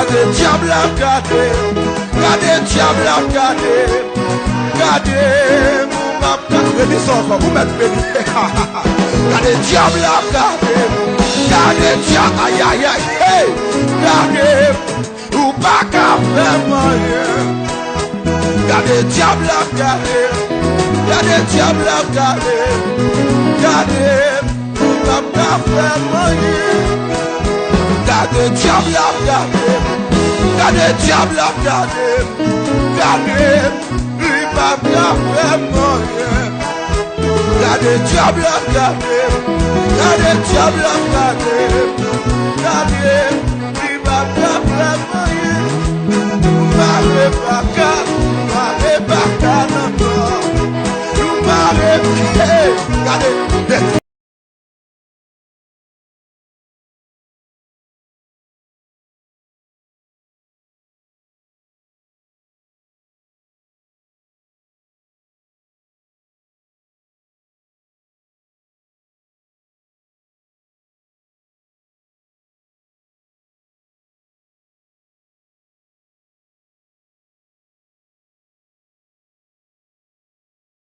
Gade diable a gade, gade diable a gade, gade mou gade encore, vous mettez béni. Gade diable a gade, gade diable aïe aïe aïe, hey, gade ou pas qu'à faire moyen. Gade diable a gade, gade diable a gade, gade ou pas qu'à faire moyen. Gade diable a gade, gade diable a gade, gade lui pas qu'à faire moyen. Gade diable a gade, gade diable a gade, gade lui pas qu'à faire moyen. Mare baka, non non, mare, gade.